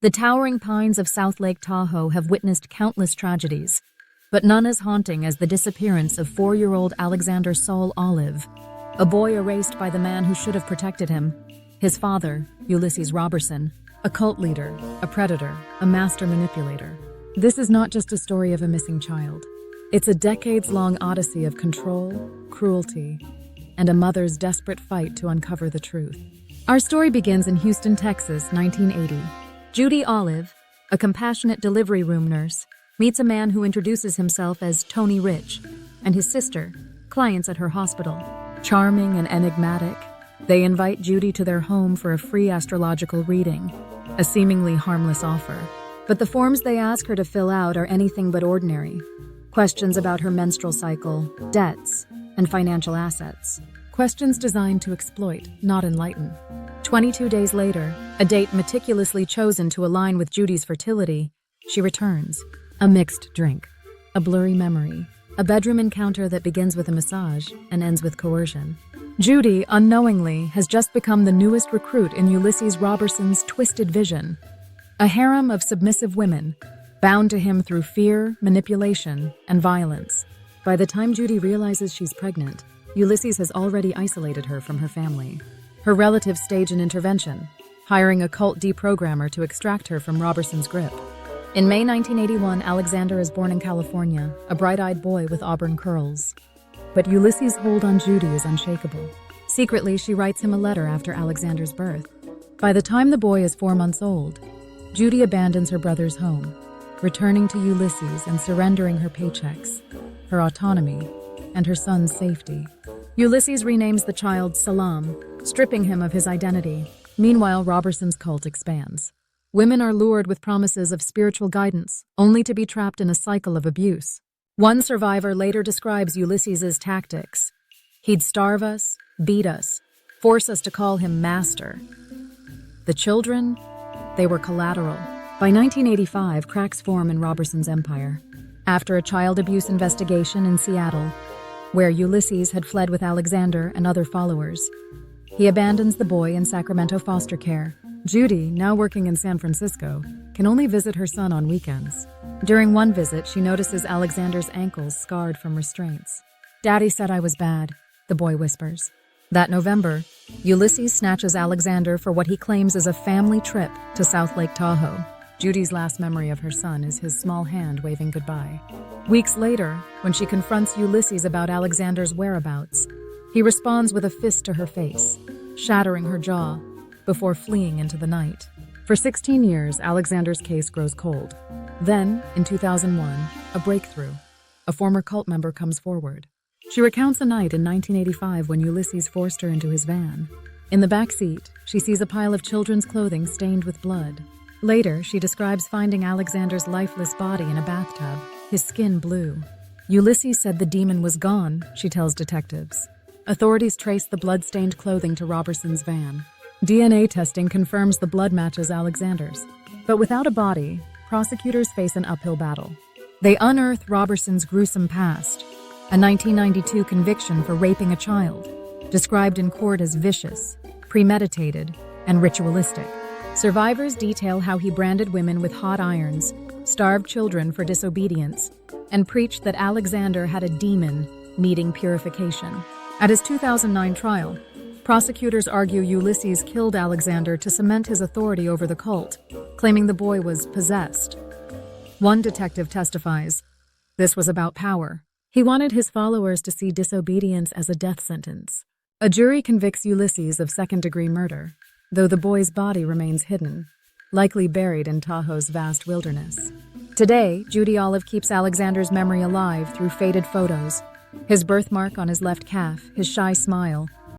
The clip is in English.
The towering pines of South Lake Tahoe have witnessed countless tragedies, but none as haunting as the disappearance of 4-year-old Alexander Saul Olive, a boy erased by the man who should have protected him, his father, Ulysses Robertson, a cult leader, a predator, a master manipulator. This is not just a story of a missing child. It's a decades-long odyssey of control, cruelty, and a mother's desperate fight to uncover the truth. Our story begins in Houston, Texas, 1980. Judy Olive, a compassionate delivery room nurse, meets a man who introduces himself as Tony Rich and his sister, clients at her hospital. Charming and enigmatic, they invite Judy to their home for a free astrological reading, a seemingly harmless offer. But the forms they ask her to fill out are anything but ordinary. Questions about her menstrual cycle, debts, and financial assets. Questions designed to exploit, not enlighten. 22 days later, a date meticulously chosen to align with Judy's fertility, she returns. A mixed drink, a blurry memory, a bedroom encounter that begins with a massage and ends with coercion. Judy, unknowingly, has just become the newest recruit in Ulysses Robertson's twisted vision. A harem of submissive women, bound to him through fear, manipulation, and violence. By the time Judy realizes she's pregnant, Ulysses has already isolated her from her family. Her relatives stage an intervention, hiring a cult deprogrammer to extract her from Robertson's grip. In May 1981, Alexander is born in California, a bright-eyed boy with auburn curls. But Ulysses' hold on Judy is unshakable. Secretly, she writes him a letter after Alexander's birth. By the time the boy is 4 months old, Judy abandons her brother's home, returning to Ulysses and surrendering her paychecks, her autonomy, and her son's safety. Ulysses renames the child Salam, stripping him of his identity. Meanwhile, Robertson's cult expands. Women are lured with promises of spiritual guidance, only to be trapped in a cycle of abuse. One survivor later describes Ulysses's tactics. He'd starve us, beat us, force us to call him master. The children, they were collateral. By 1985, cracks form in Robertson's empire. After a child abuse investigation in Seattle, where Ulysses had fled with Alexander and other followers, he abandons the boy in Sacramento foster care. Judy, now working in San Francisco, can only visit her son on weekends. During one visit, she notices Alexander's ankles scarred from restraints. "Daddy said I was bad," the boy whispers. That November, Ulysses snatches Alexander for what he claims is a family trip to South Lake Tahoe. Judy's last memory of her son is his small hand waving goodbye. Weeks later, when she confronts Ulysses about Alexander's whereabouts, he responds with a fist to her face, shattering her jaw, before fleeing into the night. For 16 years, Alexander's case grows cold. Then, in 2001, a breakthrough. A former cult member comes forward. She recounts a night in 1985 when Ulysses forced her into his van. In the back seat, she sees a pile of children's clothing stained with blood. Later, she describes finding Alexander's lifeless body in a bathtub, his skin blue. Ulysses said the demon was gone, she tells detectives. Authorities trace the blood-stained clothing to Robertson's van. DNA testing confirms the blood matches Alexander's. But without a body, prosecutors face an uphill battle. They unearth Robertson's gruesome past, a 1992 conviction for raping a child, described in court as vicious, premeditated, and ritualistic. Survivors detail how he branded women with hot irons, starved children for disobedience, and preached that Alexander had a demon needing purification. At his 2009 trial, prosecutors argue Ulysses killed Alexander to cement his authority over the cult, claiming the boy was possessed. One detective testifies, this was about power. He wanted his followers to see disobedience as a death sentence. A jury convicts Ulysses of second-degree murder, though the boy's body remains hidden, likely buried in Tahoe's vast wilderness. Today, Judy Olive keeps Alexander's memory alive through faded photos, his birthmark on his left calf, his shy smile,